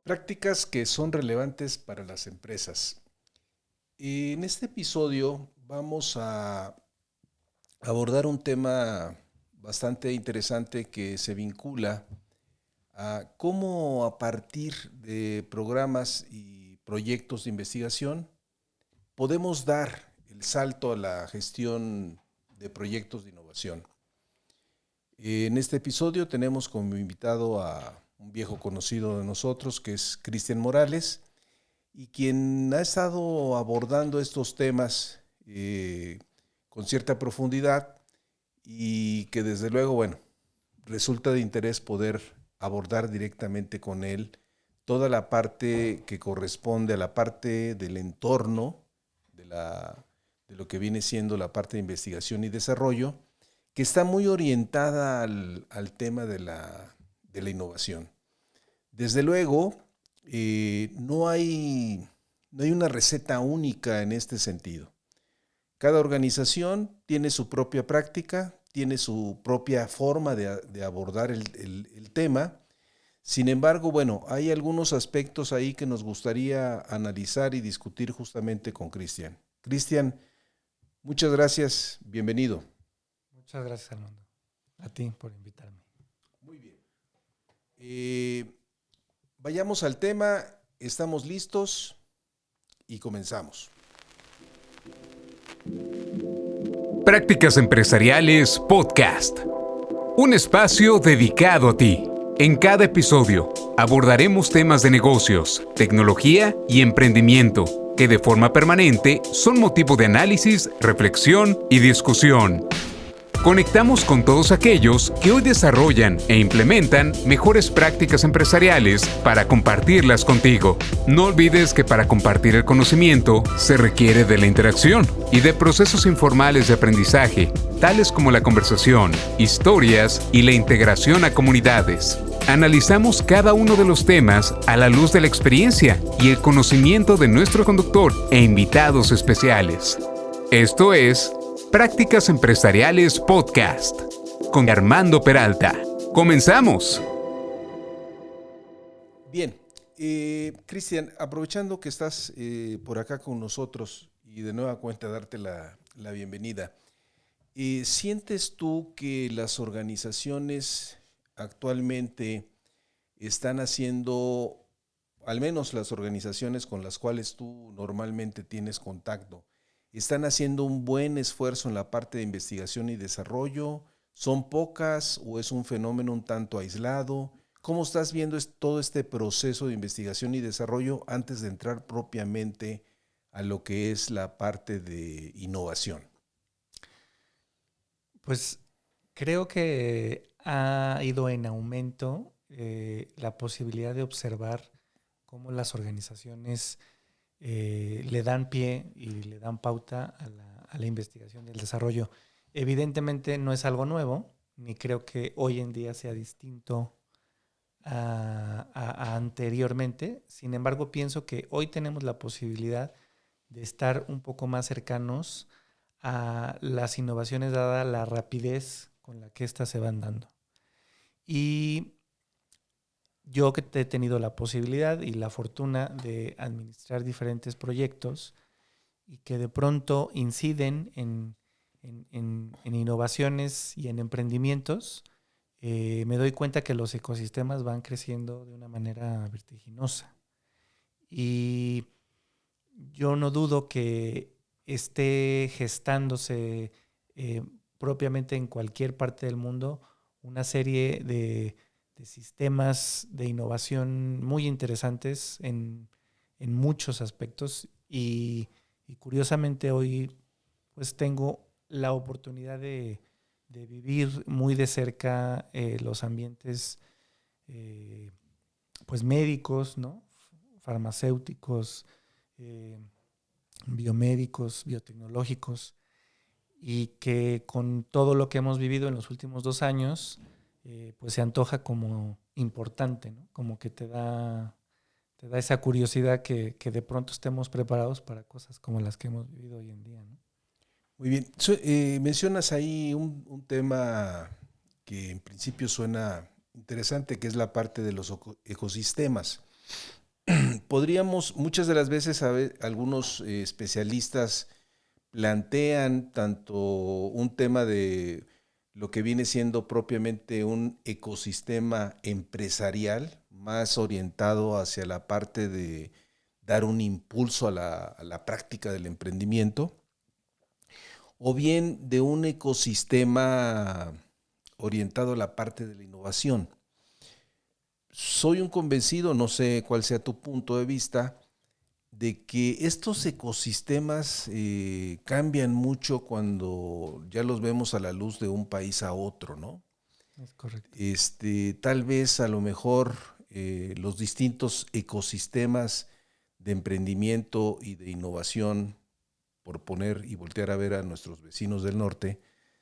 Prácticas que son relevantes para las empresas. En este episodio vamos a abordar un tema bastante interesante que se vincula a cómo a partir de programas y proyectos de investigación podemos dar el salto a la gestión de proyectos de innovación. En este episodio tenemos como invitado a un viejo conocido de nosotros, que es Cristian Morales, y quien ha estado abordando estos temas con cierta profundidad y que desde luego, bueno, resulta de interés poder abordar directamente con él toda la parte que corresponde a la parte del entorno, de lo que viene siendo la parte de investigación y desarrollo, que está muy orientada al tema de la innovación. Desde luego, no hay una receta única en este sentido. Cada organización tiene su propia práctica, tiene su propia forma de abordar el tema. Sin embargo, bueno, hay algunos aspectos ahí que nos gustaría analizar y discutir justamente con Cristian. Cristian, muchas gracias, bienvenido. Muchas gracias, Armando. A ti por invitarme. Muy bien. Vayamos al tema, estamos listos y comenzamos. Prácticas Empresariales Podcast. Un espacio dedicado a ti. En cada episodio abordaremos temas de negocios, tecnología y emprendimiento que de forma permanente son motivo de análisis, reflexión y discusión. Conectamos con todos aquellos que hoy desarrollan e implementan mejores prácticas empresariales para compartirlas contigo. No olvides que para compartir el conocimiento se requiere de la interacción y de procesos informales de aprendizaje, tales como la conversación, historias y la integración a comunidades. Analizamos cada uno de los temas a la luz de la experiencia y el conocimiento de nuestro conductor e invitados especiales. Esto es Prácticas Empresariales Podcast con Armando Peralta. ¡Comenzamos! Bien, Cristian, aprovechando que estás por acá con nosotros y de nueva cuenta darte la bienvenida, ¿sientes tú que las organizaciones actualmente están haciendo, al menos las organizaciones con las cuales tú normalmente tienes contacto, están haciendo un buen esfuerzo en la parte de investigación y desarrollo? ¿Son pocas o es un fenómeno un tanto aislado? ¿Cómo estás viendo todo este proceso de investigación y desarrollo antes de entrar propiamente a lo que es la parte de innovación? Pues creo que ha ido en aumento la posibilidad de observar cómo las organizaciones le dan pie y le dan pauta a la investigación y el desarrollo. Evidentemente no es algo nuevo, ni creo que hoy en día sea distinto a anteriormente. Sin embargo, pienso que hoy tenemos la posibilidad de estar un poco más cercanos a las innovaciones dada la rapidez con la que éstas se van dando. Y yo que he tenido la posibilidad y la fortuna de administrar diferentes proyectos y que de pronto inciden en innovaciones y en emprendimientos, me doy cuenta que los ecosistemas van creciendo de una manera vertiginosa. Y yo no dudo que esté gestándose propiamente en cualquier parte del mundo una serie de sistemas de innovación muy interesantes en muchos aspectos y curiosamente hoy pues tengo la oportunidad de vivir muy de cerca los ambientes pues médicos, ¿no? Farmacéuticos, biomédicos, biotecnológicos, y que con todo lo que hemos vivido en los últimos 2 años, pues se antoja como importante, ¿no? Como que te da esa curiosidad que de pronto estemos preparados para cosas como las que hemos vivido hoy en día, ¿no? Muy bien. Mencionas ahí un tema que en principio suena interesante, que es la parte de los ecosistemas. Muchas de las veces algunos especialistas plantean tanto un tema de lo que viene siendo propiamente un ecosistema empresarial, más orientado hacia la parte de dar un impulso a la práctica del emprendimiento, o bien de un ecosistema orientado a la parte de la innovación. Soy un convencido, no sé cuál sea tu punto de vista, de que estos ecosistemas cambian mucho cuando ya los vemos a la luz de un país a otro, ¿no? Es correcto. Tal vez a lo mejor los distintos ecosistemas de emprendimiento y de innovación, por poner y voltear a ver a nuestros vecinos del norte,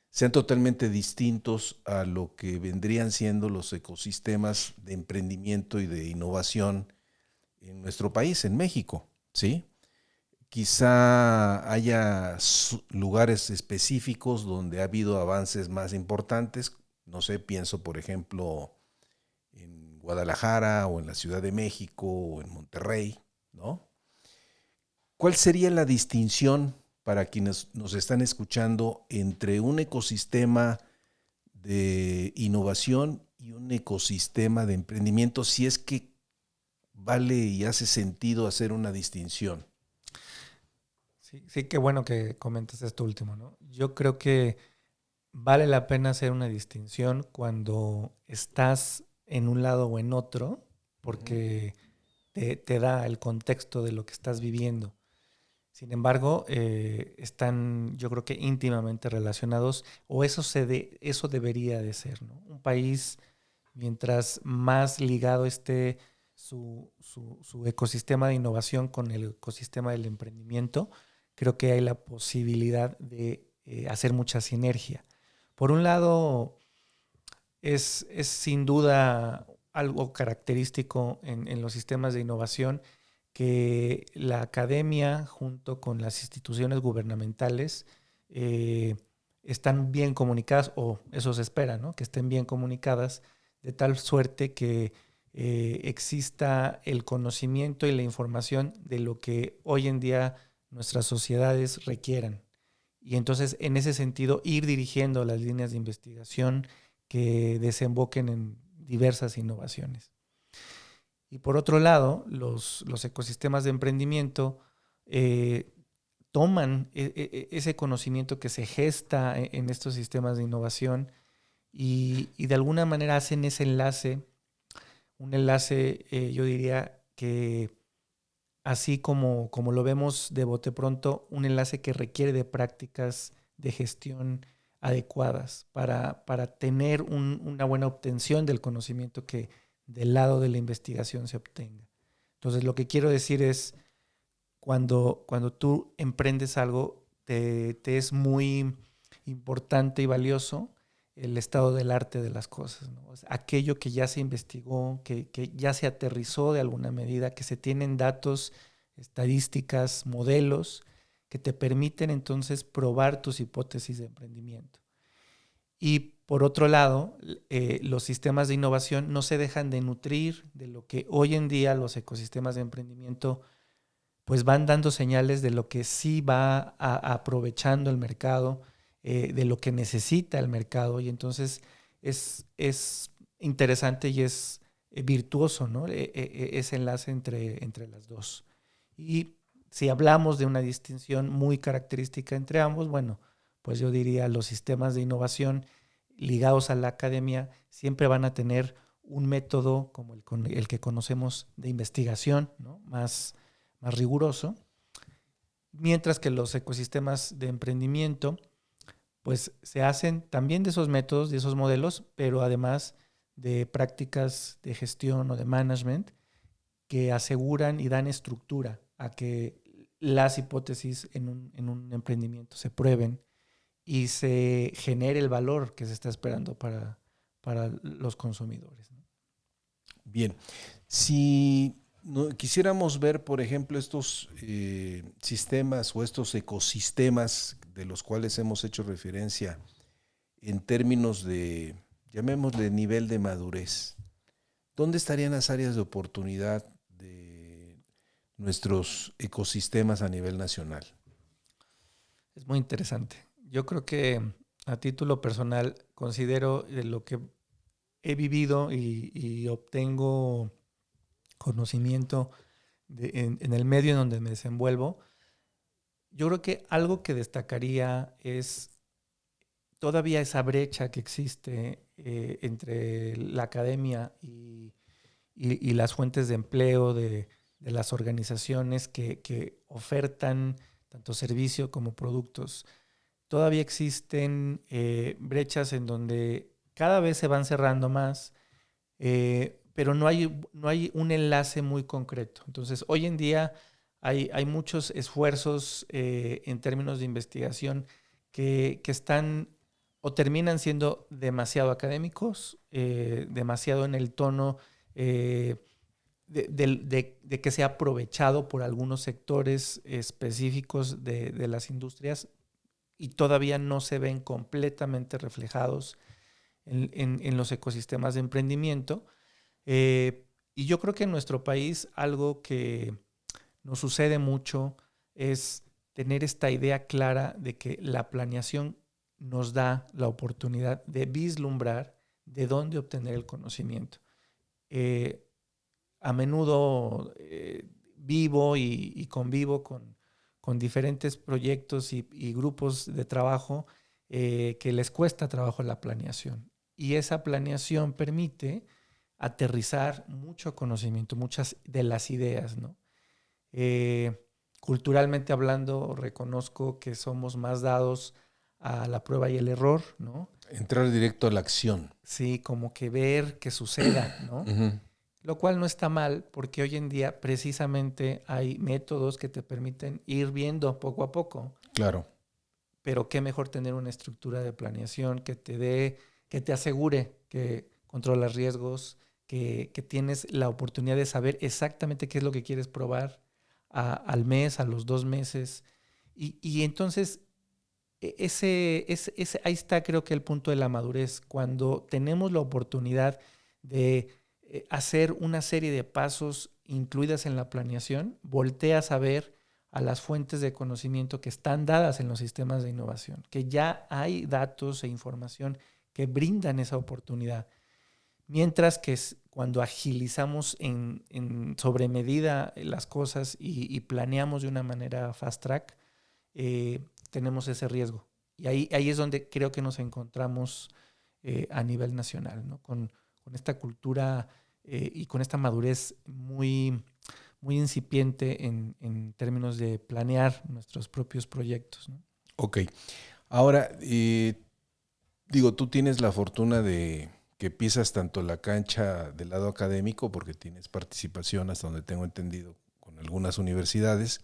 sean totalmente distintos a lo que vendrían siendo los ecosistemas de emprendimiento y de innovación en nuestro país, en México, ¿sí? Quizá haya lugares específicos donde ha habido avances más importantes. No sé, pienso por ejemplo en Guadalajara o en la Ciudad de México o en Monterrey, ¿no? ¿Cuál sería la distinción para quienes nos están escuchando entre un ecosistema de innovación y un ecosistema de emprendimiento, si es que vale y hace sentido hacer una distinción? Sí, sí, qué bueno que comentas esto último, ¿no? Yo creo que vale la pena hacer una distinción cuando estás en un lado o en otro, porque te da el contexto de lo que estás viviendo. Sin embargo, están, yo creo que íntimamente relacionados, o eso debería de ser, ¿no? Un país, mientras más ligado esté su ecosistema de innovación con el ecosistema del emprendimiento, creo que hay la posibilidad de hacer mucha sinergia. Por un lado, es sin duda algo característico en los sistemas de innovación que la academia junto con las instituciones gubernamentales están bien comunicadas, o eso se espera, ¿no? Que estén bien comunicadas, de tal suerte que exista el conocimiento y la información de lo que hoy en día nuestras sociedades requieran. Y entonces, en ese sentido, ir dirigiendo las líneas de investigación que desemboquen en diversas innovaciones. Y por otro lado, los ecosistemas de emprendimiento toman ese conocimiento que se gesta en estos sistemas de innovación y de alguna manera hacen ese enlace, un enlace, yo diría que así como lo vemos de bote pronto, un enlace que requiere de prácticas de gestión adecuadas para tener una buena obtención del conocimiento que del lado de la investigación se obtenga. Entonces, lo que quiero decir es, cuando tú emprendes algo, te es muy importante y valioso el estado del arte de las cosas, ¿no? O sea, aquello que ya se investigó, que ya se aterrizó de alguna medida, que se tienen datos, estadísticas, modelos que te permiten entonces probar tus hipótesis de emprendimiento. Y por otro lado, los sistemas de innovación no se dejan de nutrir de lo que hoy en día los ecosistemas de emprendimiento pues van dando señales de lo que sí va aprovechando el mercado, de lo que necesita el mercado, y entonces es interesante y es virtuoso, ¿no? Ese enlace entre las dos. Y si hablamos de una distinción muy característica entre ambos, bueno, pues yo diría los sistemas de innovación ligados a la academia siempre van a tener un método como el que conocemos de investigación, ¿no? más riguroso, mientras que los ecosistemas de emprendimiento pues se hacen también de esos métodos, de esos modelos, pero además de prácticas de gestión o de management que aseguran y dan estructura a que las hipótesis en un emprendimiento se prueben y se genere el valor que se está esperando para los consumidores, ¿no? Bien, si quisiéramos ver, por ejemplo, estos sistemas o estos ecosistemas de los cuales hemos hecho referencia en términos de, llamémosle, nivel de madurez, ¿dónde estarían las áreas de oportunidad de nuestros ecosistemas a nivel nacional? Es muy interesante. Yo creo que a título personal considero lo que he vivido y obtengo conocimiento en el medio en donde me desenvuelvo. Yo creo que algo que destacaría es todavía esa brecha que existe entre la academia y las fuentes de empleo de las organizaciones que ofertan tanto servicio como productos. Todavía existen brechas en donde cada vez se van cerrando más, pero no hay un enlace muy concreto. Entonces, hoy en día hay muchos esfuerzos en términos de investigación que están o terminan siendo demasiado académicos, demasiado en el tono de que se ha aprovechado por algunos sectores específicos de las industrias y todavía no se ven completamente reflejados en los ecosistemas de emprendimiento. Y yo creo que en nuestro país algo que nos sucede mucho es tener esta idea clara de que la planeación nos da la oportunidad de vislumbrar de dónde obtener el conocimiento. A menudo vivo y convivo con diferentes proyectos y grupos de trabajo que les cuesta trabajo la planeación. Y esa planeación permite aterrizar mucho conocimiento, muchas de las ideas, ¿no? Culturalmente hablando, reconozco que somos más dados a la prueba y el error, ¿no? Entrar directo a la acción. Sí, como que ver que suceda, ¿no? Uh-huh. Lo cual no está mal, porque hoy en día precisamente hay métodos que te permiten ir viendo poco a poco. Claro. Pero qué mejor tener una estructura de planeación que te asegure que controlas riesgos, que tienes la oportunidad de saber exactamente qué es lo que quieres probar al mes, a los 2 meses. Y entonces, ahí está creo que el punto de la madurez, cuando tenemos la oportunidad de hacer una serie de pasos incluidas en la planeación, volteas a ver a las fuentes de conocimiento que están dadas en los sistemas de innovación, que ya hay datos e información que brindan esa oportunidad. Mientras que cuando agilizamos en sobremedida las cosas y planeamos de una manera fast track, tenemos ese riesgo. Y ahí es donde creo que nos encontramos a nivel nacional, ¿no? Con esta cultura y con esta madurez muy incipiente en términos de planear nuestros propios proyectos, ¿no? Ok. Ahora, tú tienes la fortuna de que pisas tanto la cancha del lado académico, porque tienes participación, hasta donde tengo entendido, con algunas universidades,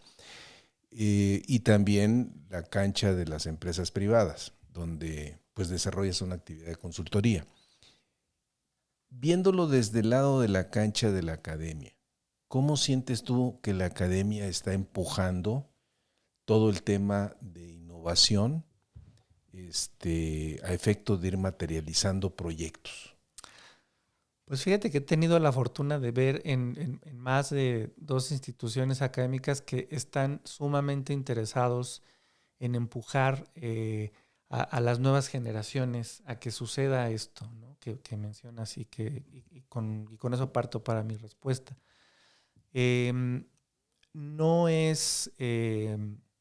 y también la cancha de las empresas privadas, donde pues desarrollas una actividad de consultoría. Viéndolo desde el lado de la cancha de la academia, ¿cómo sientes tú que la academia está empujando todo el tema de innovación a efecto de ir materializando proyectos? Pues fíjate que he tenido la fortuna de ver en más de 2 instituciones académicas que están sumamente interesados en empujar a las nuevas generaciones a que suceda esto, ¿no? que mencionas y con eso parto para mi respuesta. No es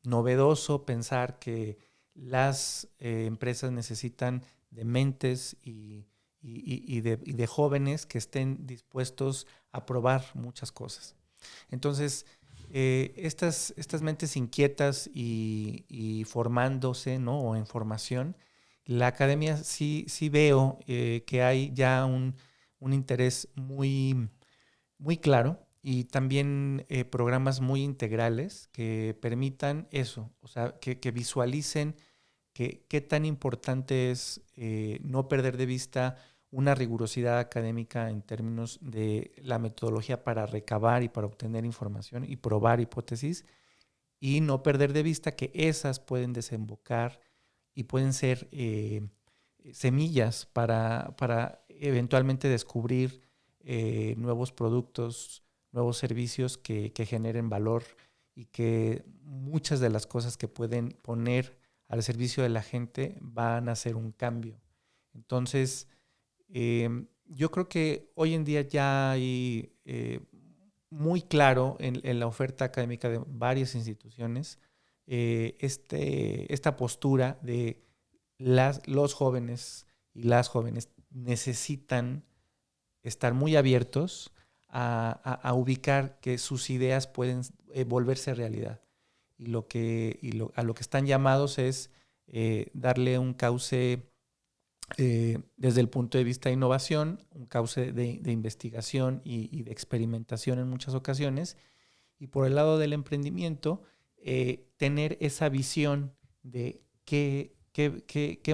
novedoso pensar que las empresas necesitan de mentes y de jóvenes que estén dispuestos a probar muchas cosas. Entonces, estas mentes inquietas y formándose, ¿no? O en formación, la academia sí veo que hay ya un interés muy, muy claro y también programas muy integrales que permitan eso, o sea, que visualicen qué tan importante es no perder de vista una rigurosidad académica en términos de la metodología para recabar y para obtener información y probar hipótesis, y no perder de vista que esas pueden desembocar y pueden ser semillas para eventualmente descubrir nuevos productos, nuevos servicios que generen valor y que muchas de las cosas que pueden poner al servicio de la gente van a hacer un cambio. Entonces, yo creo que hoy en día ya hay muy claro en la oferta académica de varias instituciones esta postura de los jóvenes y las jóvenes necesitan estar muy abiertos a ubicar que sus ideas pueden volverse realidad. Y a lo que están llamados es darle un cauce desde el punto de vista de innovación, un cauce de investigación y de experimentación en muchas ocasiones. Y por el lado del emprendimiento, tener esa visión de qué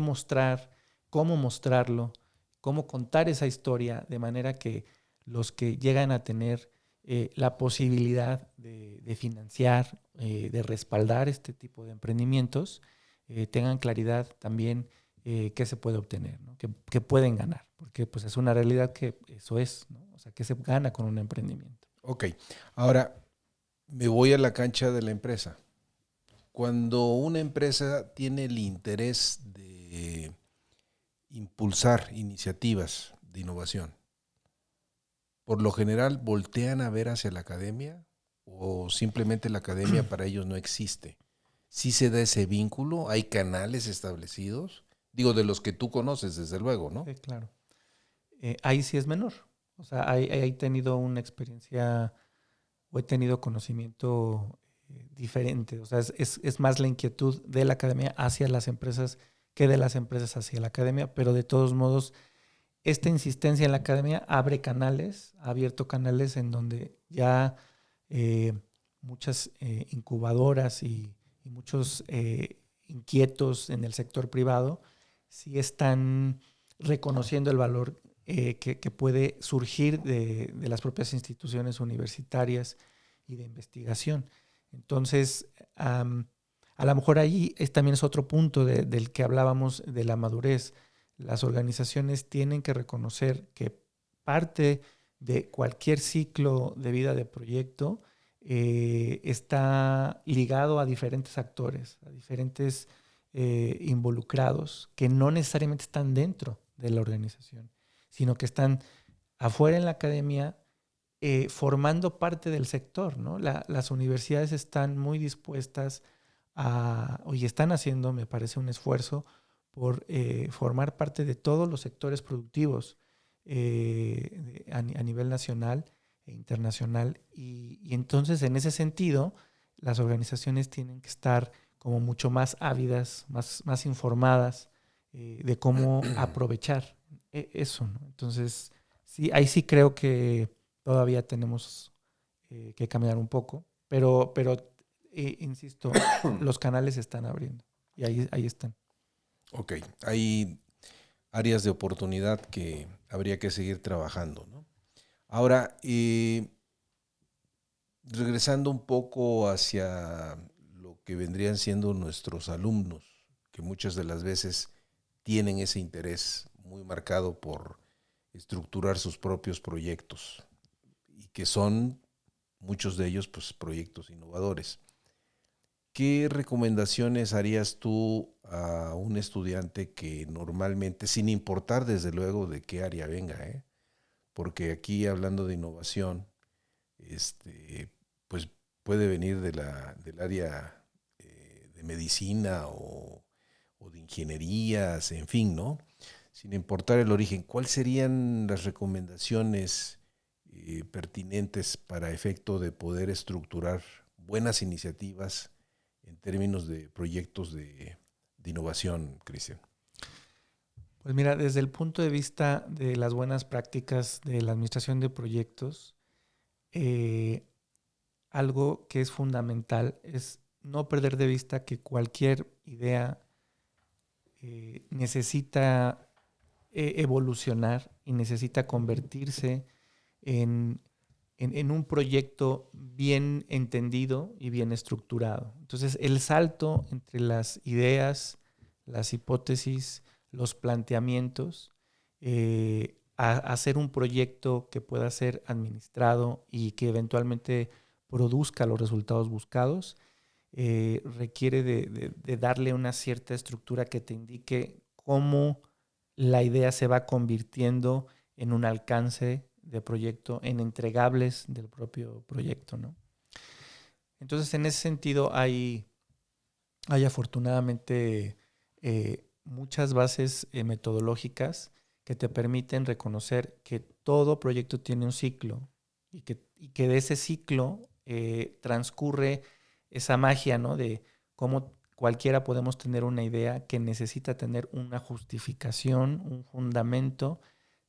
mostrar, cómo mostrarlo, cómo contar esa historia de manera que los que llegan a tener la posibilidad de financiar, de respaldar este tipo de emprendimientos, tengan claridad también qué se puede obtener, ¿no? Que pueden ganar, porque pues es una realidad que eso es, ¿no? O sea, que se gana con un emprendimiento. Ok, ahora me voy a la cancha de la empresa. Cuando una empresa tiene el interés de impulsar iniciativas de innovación, por lo general voltean a ver hacia la academia o simplemente la academia para ellos no existe. ¿Sí se da ese vínculo? ¿Hay canales establecidos? Digo, de los que tú conoces, desde luego, ¿no? Sí, claro. Ahí sí es menor. O sea, ahí he tenido una experiencia o he tenido conocimiento diferente. O sea, es más la inquietud de la academia hacia las empresas que de las empresas hacia la academia, pero de todos modos, esta insistencia en la academia abre canales, ha abierto canales en donde ya muchas incubadoras y muchos inquietos en el sector privado sí están reconociendo el valor que puede surgir de las propias instituciones universitarias y de investigación. Entonces, a lo mejor ahí también es otro punto del que hablábamos de la madurez. Las organizaciones tienen que reconocer que parte de cualquier ciclo de vida de proyecto está ligado a diferentes actores, a diferentes involucrados que no necesariamente están dentro de la organización, sino que están afuera en la academia formando parte del sector, ¿no? Las universidades están muy dispuestas y están haciendo, me parece, un esfuerzo por formar parte de todos los sectores productivos a nivel nacional e internacional. Y entonces, en ese sentido, las organizaciones tienen que estar como mucho más ávidas, más informadas de cómo aprovechar eso, ¿no? Entonces, sí, ahí sí creo que todavía tenemos que caminar un poco, pero insisto, los canales se están abriendo y ahí están. Ok, hay áreas de oportunidad que habría que seguir trabajando, ¿no? Ahora, regresando un poco hacia lo que vendrían siendo nuestros alumnos, que muchas de las veces tienen ese interés muy marcado por estructurar sus propios proyectos y que son muchos de ellos pues proyectos innovadores. ¿Qué recomendaciones harías tú a un estudiante que normalmente, sin importar desde luego de qué área venga, porque aquí hablando de innovación, pues puede venir del área de medicina o de ingenierías, en fin, ¿no? Sin importar el origen, ¿cuáles serían las recomendaciones pertinentes para efecto de poder estructurar buenas iniciativas en términos de proyectos de innovación, Cristian? Pues mira, desde el punto de vista de las buenas prácticas de la administración de proyectos, algo que es fundamental es no perder de vista que cualquier idea necesita evolucionar y necesita convertirse en un proyecto bien entendido y bien estructurado. Entonces, el salto entre las ideas, las hipótesis, los planteamientos, a hacer un proyecto que pueda ser administrado y que eventualmente produzca los resultados buscados, requiere de darle una cierta estructura que te indique cómo la idea se va convirtiendo en un alcance de proyecto, en entregables del propio proyecto, ¿no? Entonces, en ese sentido, hay afortunadamente muchas bases metodológicas que te permiten reconocer que todo proyecto tiene un ciclo y que de ese ciclo transcurre esa magia, ¿no? De cómo cualquiera podemos tener una idea que necesita tener una justificación, un fundamento,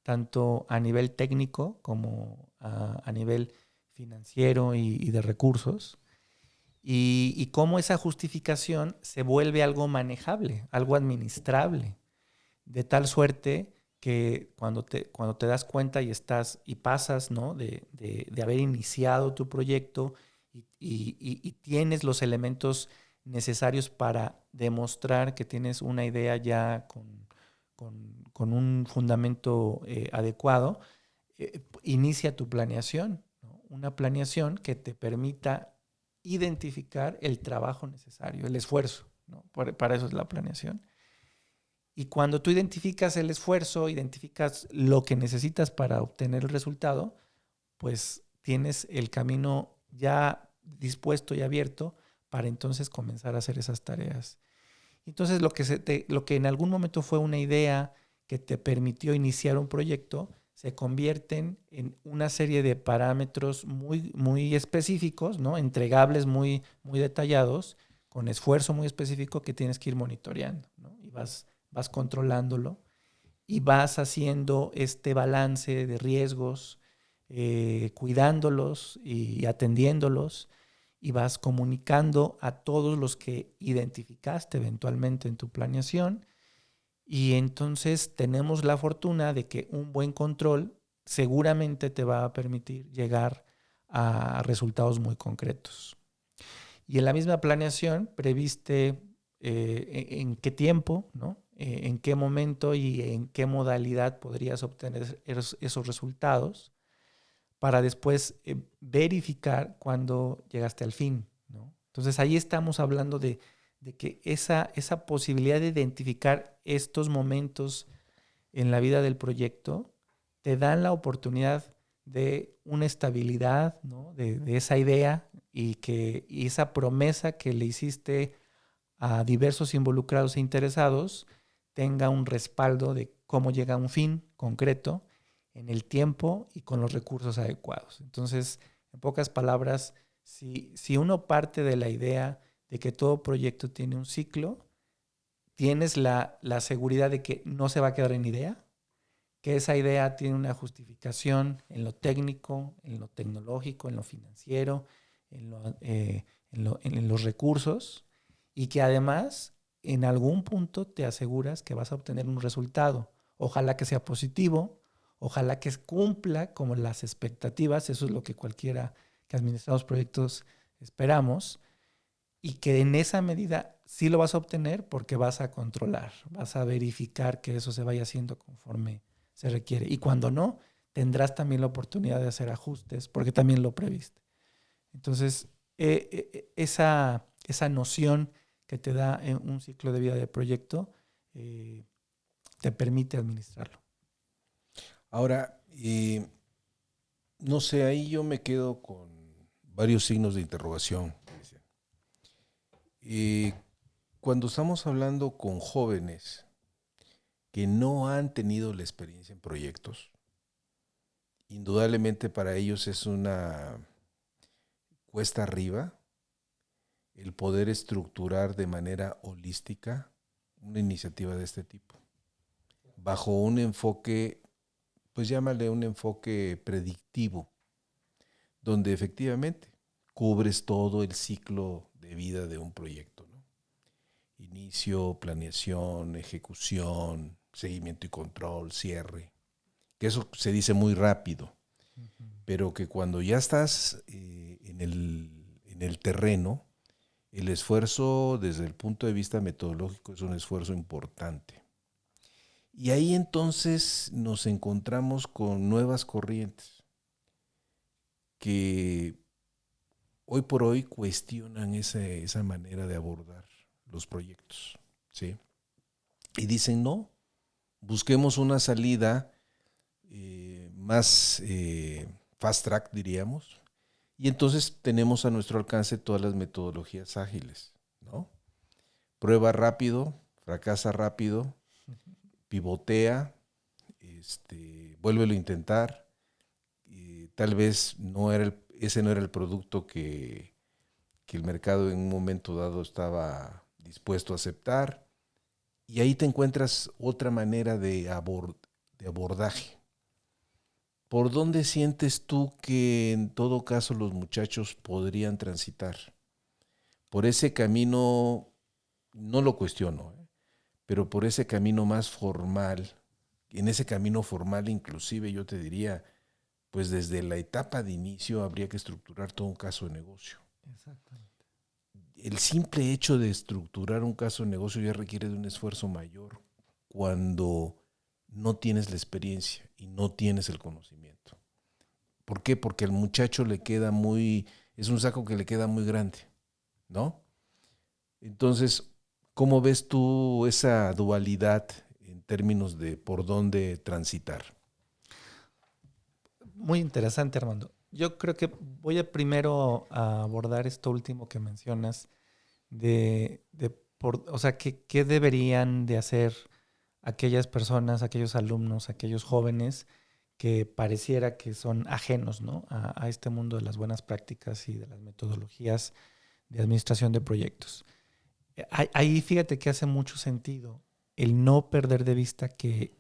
tanto a nivel técnico como a nivel financiero y de recursos. Y cómo esa justificación se vuelve algo manejable, algo administrable, de tal suerte que cuando te das cuenta y pasas, ¿no? de haber iniciado tu proyecto y tienes los elementos necesarios para demostrar que tienes una idea ya con un fundamento adecuado, inicia tu planeación, ¿no? Una planeación que te permita identificar el trabajo necesario, el esfuerzo, ¿no? Para eso es la planeación. Y cuando tú identificas el esfuerzo, identificas lo que necesitas para obtener el resultado, pues tienes el camino ya dispuesto y abierto para entonces comenzar a hacer esas tareas. Entonces lo que en algún momento fue una idea que te permitió iniciar un proyecto, se convierten en una serie de parámetros muy, muy específicos, ¿no? Entregables muy, muy detallados, con esfuerzo muy específico que tienes que ir monitoreando, ¿no? Y vas controlándolo y vas haciendo este balance de riesgos, cuidándolos y atendiéndolos, y vas comunicando a todos los que identificaste eventualmente en tu planeación. Y entonces tenemos la fortuna de que un buen control seguramente te va a permitir llegar a resultados muy concretos. Y en la misma planeación previste en qué tiempo, ¿no? En qué momento y en qué modalidad podrías obtener esos resultados para después verificar cuando llegaste al fin, ¿no? Entonces ahí estamos hablando de que esa posibilidad de identificar estos momentos en la vida del proyecto te dan la oportunidad de una estabilidad, ¿no? de esa idea y esa promesa que le hiciste a diversos involucrados e interesados tenga un respaldo de cómo llega a un fin concreto en el tiempo y con los recursos adecuados. Entonces, en pocas palabras, si uno parte de la idea de que todo proyecto tiene un ciclo, tienes la seguridad de que no se va a quedar en idea, que esa idea tiene una justificación en lo técnico, en lo tecnológico, en lo financiero, en los recursos, y que además en algún punto te aseguras que vas a obtener un resultado. Ojalá que sea positivo, ojalá que cumpla como las expectativas, eso es lo que cualquiera que administramos proyectos esperamos, y que en esa medida sí lo vas a obtener porque vas a controlar, vas a verificar que eso se vaya haciendo conforme se requiere. Y cuando no, tendrás también la oportunidad de hacer ajustes porque también lo previste. Entonces, esa noción que te da un ciclo de vida de proyecto te permite administrarlo. Ahora, no sé, ahí yo me quedo con varios signos de interrogación. Cuando estamos hablando con jóvenes que no han tenido la experiencia en proyectos, indudablemente para ellos es una cuesta arriba el poder estructurar de manera holística una iniciativa de este tipo, bajo un enfoque, pues llámale un enfoque predictivo, donde efectivamente cubres todo el ciclo de vida de un proyecto, ¿no? Inicio, planeación, ejecución, seguimiento y control, cierre, que eso se dice muy rápido, pero que cuando ya estás en el terreno, el esfuerzo desde el punto de vista metodológico es un esfuerzo importante. Y ahí entonces nos encontramos con nuevas corrientes que hoy por hoy cuestionan esa manera de abordar los proyectos, ¿sí? Y dicen, no, busquemos una salida más fast track, diríamos, y entonces tenemos a nuestro alcance todas las metodologías ágiles, ¿no? Prueba rápido, fracasa rápido, pivotea, vuélvelo a intentar. Tal vez ese no era el producto que el mercado en un momento dado estaba dispuesto a aceptar. Y ahí te encuentras otra manera de abordaje. ¿Por dónde sientes tú que en todo caso los muchachos podrían transitar? Por ese camino, no lo cuestiono, pero por ese camino más formal. En ese camino formal inclusive yo te diría, pues desde la etapa de inicio habría que estructurar todo un caso de negocio. Exactamente. El simple hecho de estructurar un caso de negocio ya requiere de un esfuerzo mayor cuando no tienes la experiencia y no tienes el conocimiento. ¿Por qué? Porque al muchacho es un saco que le queda muy grande, ¿no? Entonces, ¿cómo ves tú esa dualidad en términos de por dónde transitar? Muy interesante, Armando. Yo creo que voy a primero a abordar esto último que mencionas o sea, ¿qué deberían de hacer aquellas personas, aquellos alumnos, aquellos jóvenes que pareciera que son ajenos, ¿no? a este mundo de las buenas prácticas y de las metodologías de administración de proyectos? Ahí fíjate que hace mucho sentido el no perder de vista que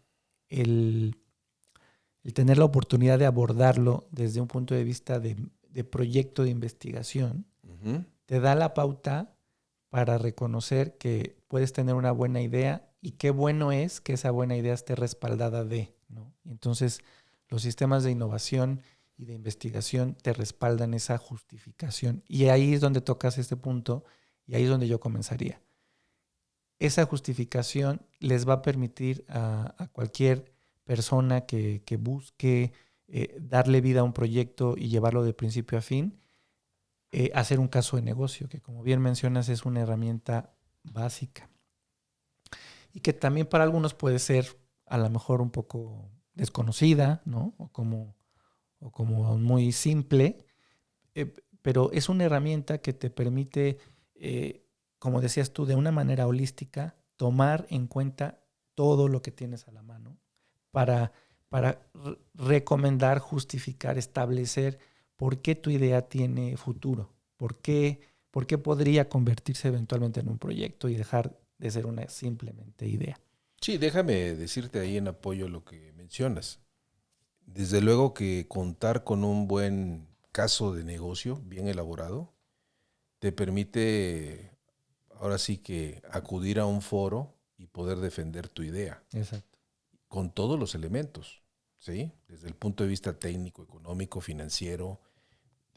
el tener la oportunidad de abordarlo desde un punto de vista de proyecto de investigación, te da la pauta para reconocer que puedes tener una buena idea y qué bueno es que esa buena idea esté respaldada ¿no? Y entonces los sistemas de innovación y de investigación te respaldan esa justificación. Y ahí es donde tocas este punto y ahí es donde yo comenzaría. Esa justificación les va a permitir a cualquier persona que busque darle vida a un proyecto y llevarlo de principio a fin, hacer un caso de negocio, que como bien mencionas es una herramienta básica y que también para algunos puede ser a lo mejor un poco desconocida, ¿no? o como muy simple, pero es una herramienta que te permite, como decías tú, de una manera holística, tomar en cuenta todo lo que tienes a la mano para recomendar, justificar, establecer por qué tu idea tiene futuro, por qué podría convertirse eventualmente en un proyecto y dejar de ser una simplemente idea. Sí, déjame decirte ahí en apoyo a lo que mencionas. Desde luego que contar con un buen caso de negocio bien elaborado te permite ahora sí que acudir a un foro y poder defender tu idea. Exacto. Con todos los elementos, ¿sí? Desde el punto de vista técnico, económico, financiero,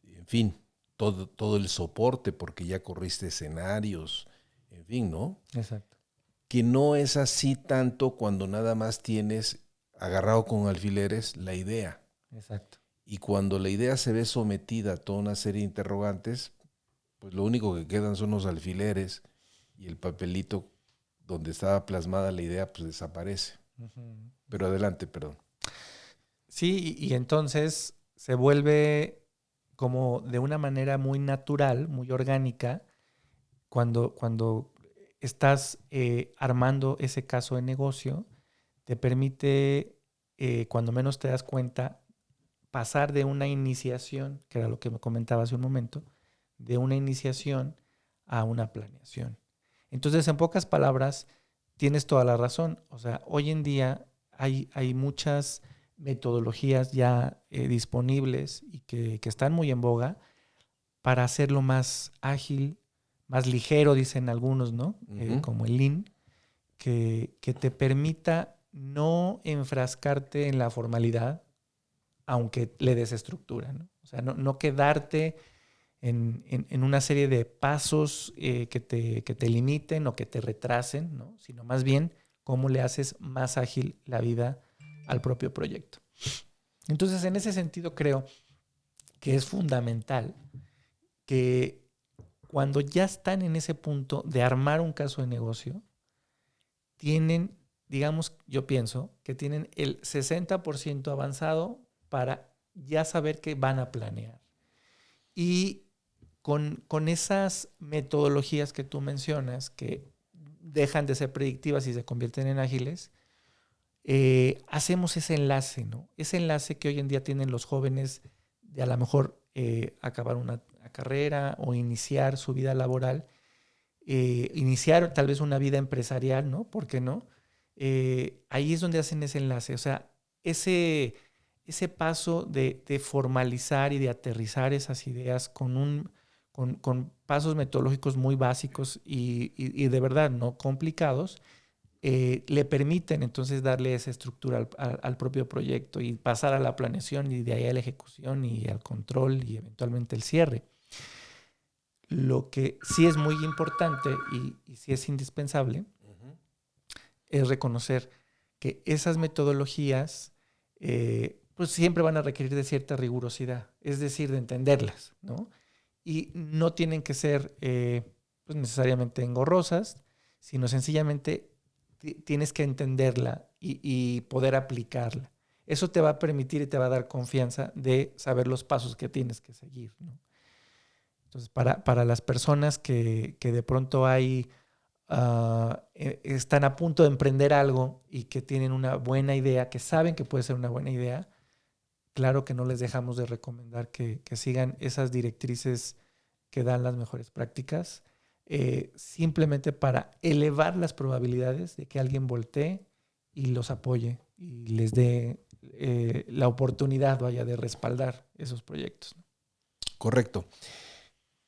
en fin, todo el soporte porque ya corriste escenarios, en fin, ¿no? Exacto. Que no es así tanto cuando nada más tienes agarrado con alfileres la idea. Exacto. Y cuando la idea se ve sometida a toda una serie de interrogantes, pues lo único que quedan son los alfileres y el papelito donde estaba plasmada la idea, pues desaparece. Uh-huh. Pero adelante, perdón. Sí, y entonces se vuelve como de una manera muy natural, muy orgánica, cuando estás armando ese caso de negocio, te permite, cuando menos te das cuenta, pasar de una iniciación, que era lo que me comentaba hace un momento, de una iniciación a una planeación. Entonces, en pocas palabras, tienes toda la razón. O sea, hoy en día hay muchas metodologías ya disponibles y que están muy en boga para hacerlo más ágil, más ligero, dicen algunos, ¿no? Uh-huh. Como el Lean, que te permita no enfrascarte en la formalidad, aunque le des estructura, ¿no? O sea, no quedarte en una serie de pasos que te limiten o que te retrasen, ¿no? Sino más bien cómo le haces más ágil la vida al propio proyecto. Entonces, en ese sentido, creo que es fundamental que cuando ya están en ese punto de armar un caso de negocio, tienen, digamos, yo pienso que tienen el 60% avanzado para ya saber qué van a planear. Y con esas metodologías que tú mencionas, que dejan de ser predictivas y se convierten en ágiles, hacemos ese enlace, ¿no? Ese enlace que hoy en día tienen los jóvenes de a lo mejor acabar una carrera o iniciar su vida laboral, iniciar tal vez una vida empresarial, ¿no? ¿Por qué no? Ahí es donde hacen ese enlace, o sea, ese paso de formalizar y de aterrizar esas ideas con pasos metodológicos muy básicos y de verdad no complicados, le permiten entonces darle esa estructura al propio proyecto y pasar a la planeación y de ahí a la ejecución y al control y eventualmente el cierre. Lo que sí es muy importante y sí es indispensable es reconocer que esas metodologías pues siempre van a requerir de cierta rigurosidad, es decir, de entenderlas, ¿no? Y no tienen que ser pues necesariamente engorrosas, sino sencillamente tienes que entenderla y poder aplicarla. Eso te va a permitir y te va a dar confianza de saber los pasos que tienes que seguir, ¿no? Entonces, para las personas que de pronto están a punto de emprender algo y que tienen una buena idea, que saben que puede ser una buena idea, claro que no les dejamos de recomendar que sigan esas directrices que dan las mejores prácticas, simplemente para elevar las probabilidades de que alguien voltee y los apoye y les dé la oportunidad, vaya, de respaldar esos proyectos. Correcto.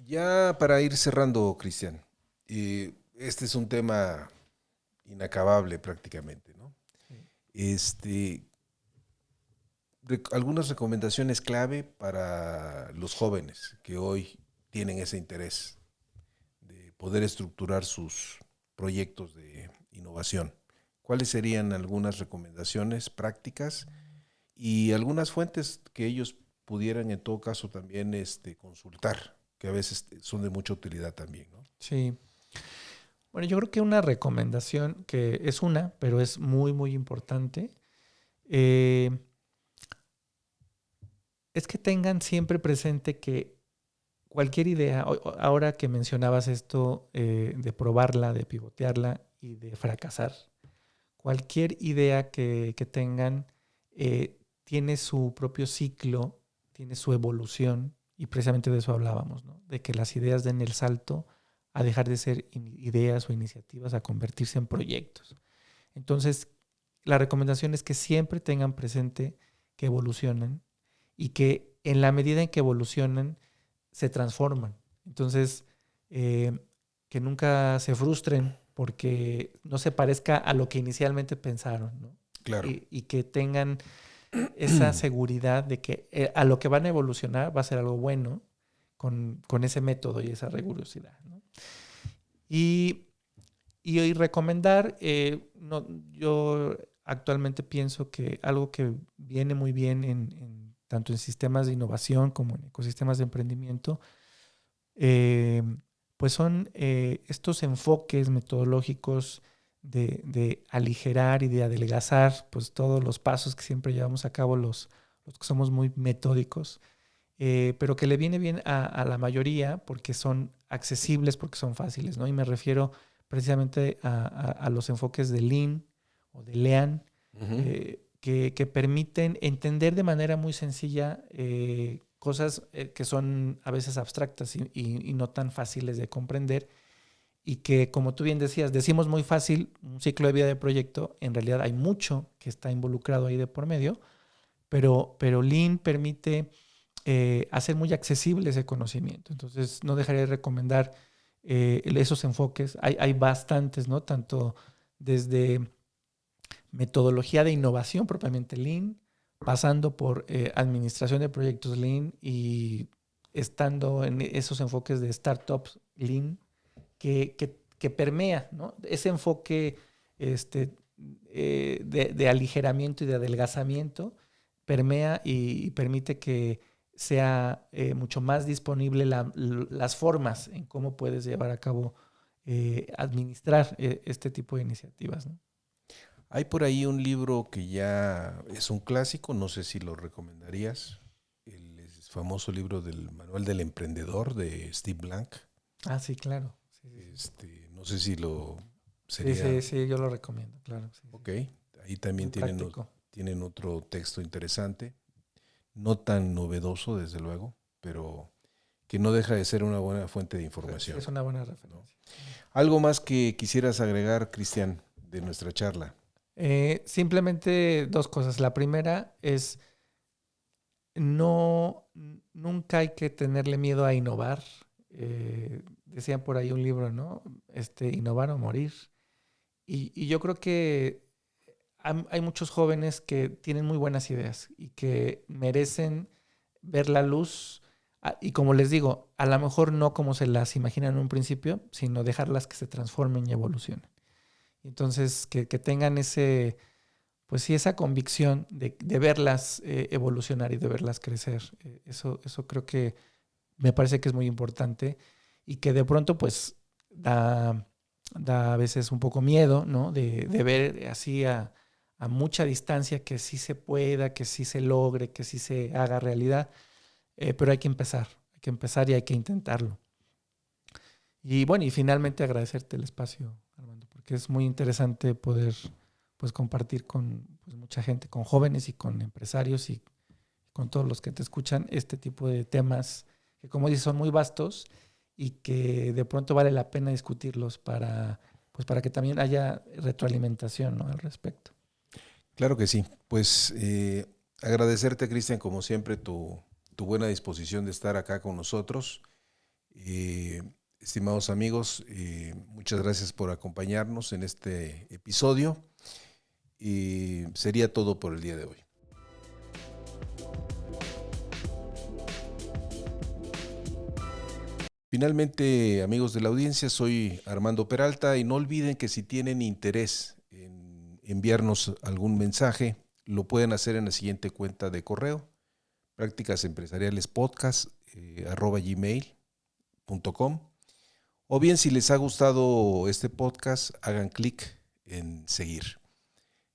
Ya para ir cerrando, Cristian, este es un tema inacabable prácticamente, ¿no? Sí. Algunas recomendaciones clave para los jóvenes que hoy tienen ese interés de poder estructurar sus proyectos de innovación. ¿Cuáles serían algunas recomendaciones prácticas y algunas fuentes que ellos pudieran en todo caso también consultar, que a veces son de mucha utilidad también, ¿no? Sí. Bueno, yo creo que una recomendación que es pero es muy, muy importante, es que tengan siempre presente que cualquier idea, ahora que mencionabas esto de probarla, de pivotearla y de fracasar, cualquier idea que tengan tiene su propio ciclo, tiene su evolución y precisamente de eso hablábamos, ¿no? De que las ideas den el salto a dejar de ser ideas o iniciativas a convertirse en proyectos. Entonces, la recomendación es que siempre tengan presente que evolucionan y que en la medida en que evolucionan se transforman. Entonces, que nunca se frustren porque no se parezca a lo que inicialmente pensaron, ¿no? Claro. Y que tengan esa seguridad de que a lo que van a evolucionar va a ser algo bueno con ese método y esa rigurosidad, ¿no? Y recomendar, yo actualmente pienso que algo que viene muy bien tanto en sistemas de innovación como en ecosistemas de emprendimiento, pues son estos enfoques metodológicos de aligerar y de adelgazar pues todos los pasos que siempre llevamos a cabo los que somos muy metódicos, pero que le viene bien a la mayoría porque son accesibles, porque son fáciles, ¿no? Y me refiero precisamente a los enfoques de Lean o de Lean, que permiten entender de manera muy sencilla cosas que son a veces abstractas y no tan fáciles de comprender, y que, como tú bien decías, decimos muy fácil un ciclo de vida de proyecto, en realidad hay mucho que está involucrado ahí de por medio, pero Lean permite hacer muy accesible ese conocimiento. Entonces, no dejaré de recomendar esos enfoques. Hay bastantes, ¿no? Tanto desde metodología de innovación propiamente Lean, pasando por administración de proyectos Lean y estando en esos enfoques de startups Lean que permea, ¿no? Ese enfoque de aligeramiento y de adelgazamiento permea y permite que sea mucho más disponible las formas en cómo puedes llevar a cabo, administrar este tipo de iniciativas, ¿no? Hay por ahí un libro que ya es un clásico, no sé si lo recomendarías, el famoso libro del Manual del Emprendedor de Steve Blank. Ah, sí, claro. Sí. No sé si lo Sí, sería... sí, yo lo recomiendo, claro. Sí, Ok, ahí también muy práctico. tienen otro texto interesante, no tan novedoso desde luego, pero que no deja de ser una buena fuente de información. Sí, es una buena referencia. ¿No? ¿Algo más que quisieras agregar, Cristian, de nuestra charla? Simplemente dos cosas. La primera es nunca hay que tenerle miedo a innovar. Decían por ahí un libro, ¿no? Innovar o morir. Y yo creo que hay muchos jóvenes que tienen muy buenas ideas y que merecen ver la luz. Y como les digo, a lo mejor no como se las imaginan en un principio, sino dejarlas que se transformen y evolucionen. Entonces, que tengan pues sí, esa convicción de verlas evolucionar y de verlas crecer. Eso creo que me parece que es muy importante y que de pronto pues da a veces un poco miedo, ¿no? De ver así a mucha distancia que sí se pueda, que sí se logre, que sí se haga realidad, pero hay que empezar y hay que intentarlo. Y bueno, y finalmente agradecerte el espacio, Armando, porque es muy interesante poder pues compartir con pues, mucha gente, con jóvenes y con empresarios y con todos los que te escuchan este tipo de temas que, como dices, son muy vastos y que de pronto vale la pena discutirlos para que también haya retroalimentación, ¿no?, al respecto. Claro que sí. Pues agradecerte, Cristian, como siempre, tu buena disposición de estar acá con nosotros. Estimados amigos, muchas gracias por acompañarnos en este episodio. Y sería todo por el día de hoy. Finalmente, amigos de la audiencia, soy Armando Peralta y no olviden que si tienen interés en enviarnos algún mensaje, lo pueden hacer en la siguiente cuenta de correo: practicasempresarialespodcast@gmail.com. O bien, si les ha gustado este podcast, hagan clic en seguir.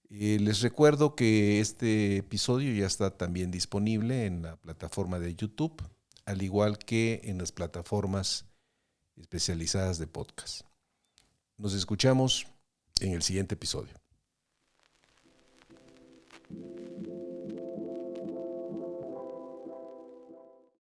Les recuerdo que este episodio ya está también disponible en la plataforma de YouTube, al igual que en las plataformas especializadas de podcast. Nos escuchamos en el siguiente episodio.